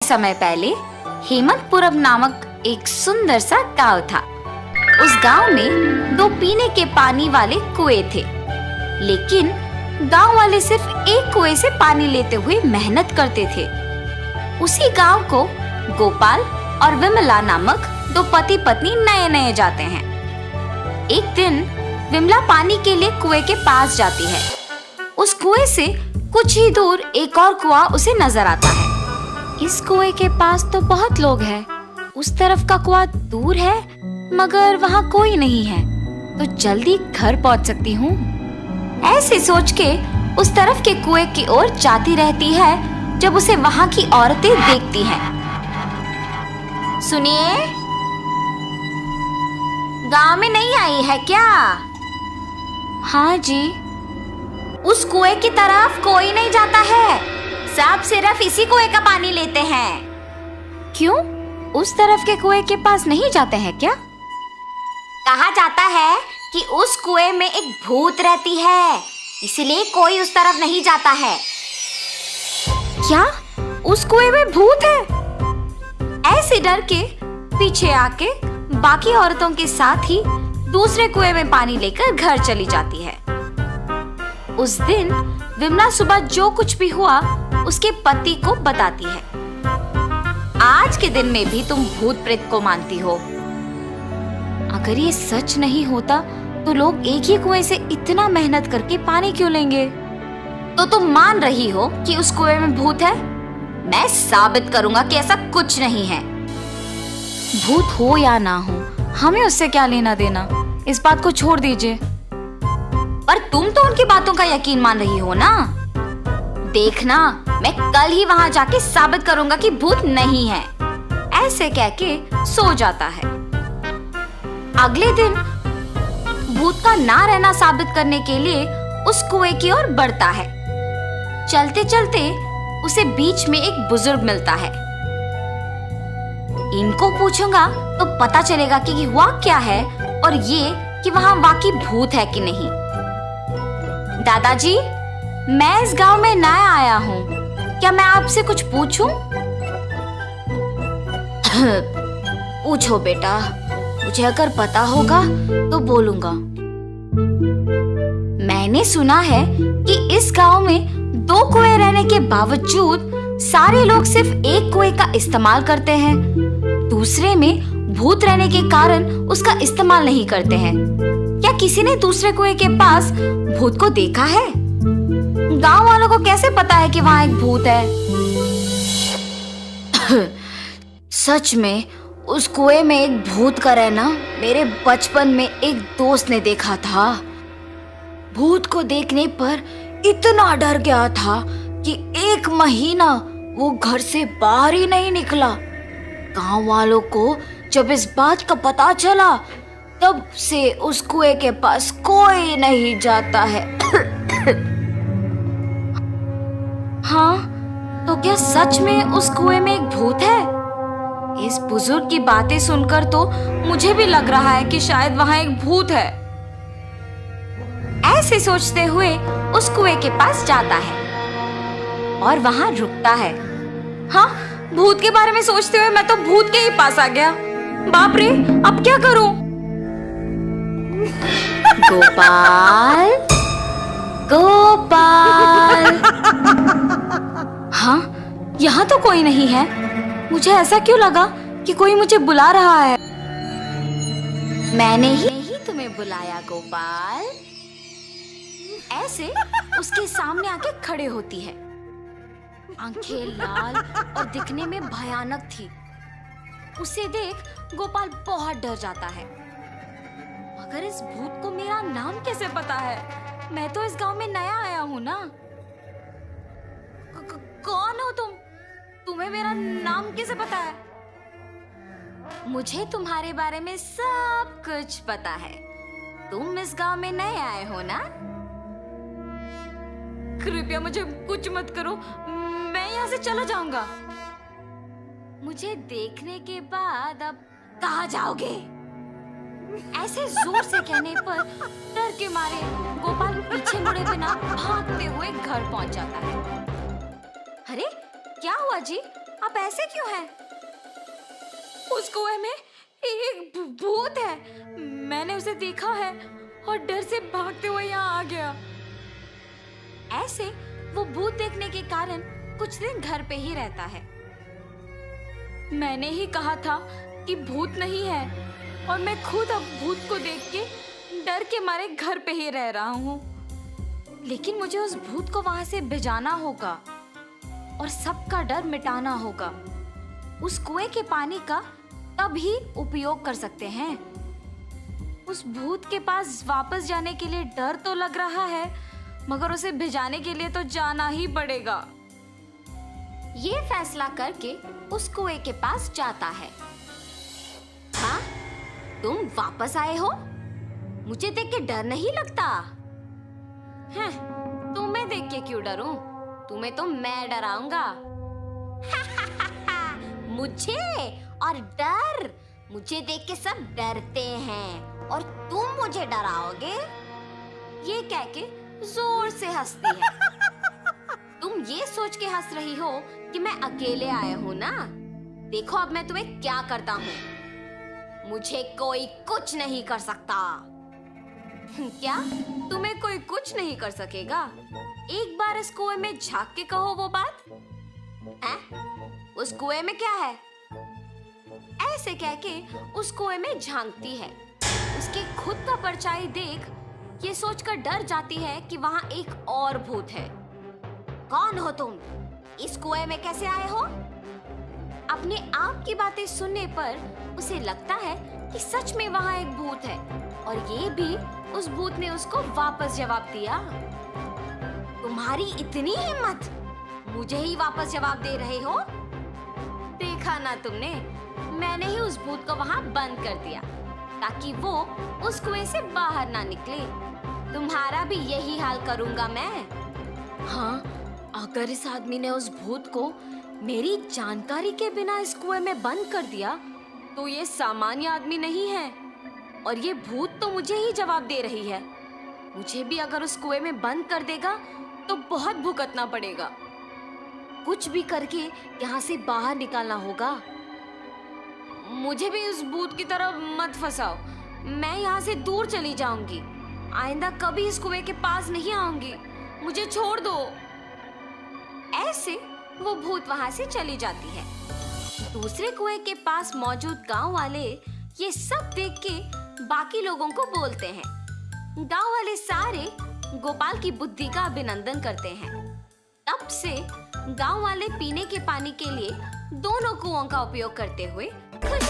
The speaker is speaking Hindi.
समय पहले हेमंतपुरम नामक एक सुंदर सा गांव था। उस गांव में 2 पीने के पानी वाले कुएं थे, लेकिन गांव वाले सिर्फ एक कुएं से पानी लेते हुए मेहनत करते थे। उसी गांव को गोपाल और विमला नामक 2 पति पत्नी नए नए जाते हैं। एक दिन विमला पानी के लिए कुएं के पास जाती है। उस कुएं से कुछ ही दूर एक और कुआं उसे नजर आता है। इस कुएं के पास तो बहुत लोग हैं, उस तरफ का कुआं दूर है मगर वहाँ कोई नहीं है, तो जल्दी घर पहुँच सकती हूँ। ऐसे सोच के उस तरफ के कुएं की ओर जाती रहती है जब उसे वहाँ की औरतें देखती हैं। सुनिए, गांव में नहीं आई है क्या? हाँ जी। उस कुएं की तरफ कोई नहीं जाता है, सब सिर्फ इसी कुएं का पानी लेते हैं। क्यों? उस तरफ के कुएं के पास नहीं जाते हैं क्या? कहा जाता है कि उस कुएं में एक भूत रहती है, इसलिए कोई उस तरफ नहीं जाता है। क्या उस कुएं में भूत है? ऐसे डर के पीछे आके बाकी औरतों के साथ ही दूसरे कुएं में पानी लेकर घर चली जाती है। उस दिन विमला सुबह जो कुछ भी हुआ उसके पति को बताती है। आज के दिन में भी तुम भूत प्रेत को मानती हो। अगर ये सच नहीं होता तो लोग एक ही कुएं से इतना मेहनत करके पानी क्यों लेंगे? तो तुम मान रही हो कि उस कुएं में भूत है? मैं साबित करूंगा कि ऐसा कुछ नहीं है। भूत हो या ना हो, हमें उससे क्या लेना देना, इस बात को छोड़ दीजिए। पर तुम तो उनकी बातों का यकीन मान रही हो ना? देखना, मैं कल ही वहां जाके साबित करूंगा कि भूत नहीं है। ऐसे कह के सो जाता है। अगले दिन भूत का ना रहना साबित करने के लिए उस कुएं की ओर बढ़ता है। चलते चलते उसे बीच में एक बुजुर्ग मिलता है। इनको पूछूंगा तो पता चलेगा कि हुआ क्या है और ये कि वहां वाकई भूत है कि नहीं। दादाजी, मैं इस गांव में नया आया हूँ, क्या मैं आपसे कुछ पूछूं? पूछो बेटा, मुझे अगर पता होगा तो बोलूंगा। मैंने सुना है कि इस गांव में 2 कुएं रहने के बावजूद सारे लोग सिर्फ एक कुएं का इस्तेमाल करते हैं, दूसरे में भूत रहने के कारण उसका इस्तेमाल नहीं करते हैं। क्या किसी ने दूसरे कुएं के पास भूत को देखा है? गांव वालों को कैसे पता है कि वहां एक भूत है? सच में उस कुएं में एक भूत का रहना मेरे बचपन में एक दोस्त ने देखा था। भूत को देखने पर इतना डर गया था कि 1 महीना वो घर से बाहर ही नहीं निकला। गांव वालों को जब इस बात का पता चला तब से उस कुएं के पास कोई नहीं जाता है। हाँ, तो क्या सच में उस कुएं में एक भूत है? इस बुजुर्ग की बातें सुनकर तो मुझे भी लग रहा है कि शायद वहां एक भूत है। ऐसे सोचते हुए उस कुएं के पास जाता है और वहां रुकता है। हाँ, भूत के बारे में सोचते हुए मैं तो भूत के ही पास आ गया। बाप रे, अब क्या करूं? गोपाल, गोपाल। हाँ, यहाँ तो कोई नहीं है। मुझे ऐसा क्यों लगा कि कोई मुझे बुला रहा है? मैंने ही तुम्हें बुलाया गोपाल। ऐसे उसके सामने आके खड़े होती है। आंखें लाल और दिखने में भयानक थी। उसे देख गोपाल बहुत डर जाता है। मगर इस भूत को मेरा नाम कैसे पता है? मैं तो इस गांव में नया आया हूँ ना। कौन हो तुम? तुम्हें मेरा नाम कैसे पता है? मुझे तुम्हारे बारे में सब कुछ पता है। तुम इस गांव में नए आए हो ना? कृपया मुझे कुछ मत करो, मैं यहाँ से चला जाऊंगा। मुझे देखने के बाद अब कहाँ जाओगे? ऐसे जोर से कहने पर डर के मारे गोपाल पीछे मुड़े बिना भागते हुए घर पहुंच जाता है। अरे क्या हुआ जी, आप ऐसे क्यों हैं? उस कुएं में एक भूत है। मैंने उसे देखा है और डर से भागते हुए यहाँ आ गया। ऐसे वो भूत देखने के कारण कुछ दिन घर पे ही रहता है। मैंने ही कहा था कि भूत नहीं है और मैं खुद अब भूत को देख के डर के मारे घर पे ही रह रहा हूँ। लेकिन मुझे उस भूत को वहां से भिजाना होगा और सबका डर मिटाना होगा। उस कुएं के पानी का तभी उपयोग कर सकते हैं। उस भूत के पास वापस जाने के लिए डर तो लग रहा है, मगर उसे भिजाने के लिए तो जाना ही पड़ेगा। ये फैसला करके उस कुएं के पास जाता है। हाँ, तुम वापस आए हो? मुझे देख के डर नहीं लगता? हैं, तुम्हें देख के क्यों डरूं? तुम्हें तो मैं डराऊंगा। मुझे और डर? मुझे देख के सब डरते हैं और तुम मुझे डराओगे? ये कह के जोर से हंसती है। तुम ये सोच के हंस रही हो कि मैं अकेले आया हूँ ना? देखो अब मैं तुम्हें क्या करता हूँ। मुझे कोई कुछ नहीं कर सकता। क्या? तुम्हें कोई कुछ नहीं कर सकेगा? एक बार इस कुएं में झांक के कहो वो बात। उस कुएं में क्या है? ऐसे कह के उस कुएं में झांकती है। उसके खुद का परछाई देख ये सोचकर डर जाती है कि वहां एक और भूत है। कौन हो तुम? इस कुएं में कैसे आए हो? अपने आप की बातें सुनने पर उसे लगता है कि सच में वहां एक भूत है और ये भी उस भूत ने उसको वापस जवाब दिया। तुम्हारी इतनी हिम्मत, मुझे ही वापस जवाब दे रहे हो? देखा ना तुमने, मैंने ही उस भूत को वहां बंद कर दिया ताकि वो उस कुएं से बाहर ना निकले। तुम्हारा भी यही हाल करूंगा मैं। हाँ, अगर इस आदमी ने उस भूत को मेरी जानकारी के बिना इस कुएं में बंद कर दिया तो ये सामान्य आदमी नहीं है और ये भूत तो मुझे ही जवाब दे रही है। मुझे भी अगर उस कुएं में बंद कर देगा तो बहुत भुगतना पड़ेगा। कुछ भी करके यहाँ से बाहर निकालना होगा। मुझे भी उस भूत की तरह मत फंसाओ। मैं यहाँ से दूर चली जाऊंगी। आइंदा कभी इस कुएं के पास नहीं आऊंगी। मुझे छोड़ दो। ऐसे वो भूत वहां से चली जाती है। दूसरे कुएं के पास मौजूद गांव वाले ये सब देख के बाकी लोगों को बोलते हैं। गांव वाले सारे गोपाल की बुद्धि का अभिनंदन करते हैं। तब से गांव वाले पीने के पानी के लिए दोनों कुओं का उपयोग करते हुए खुश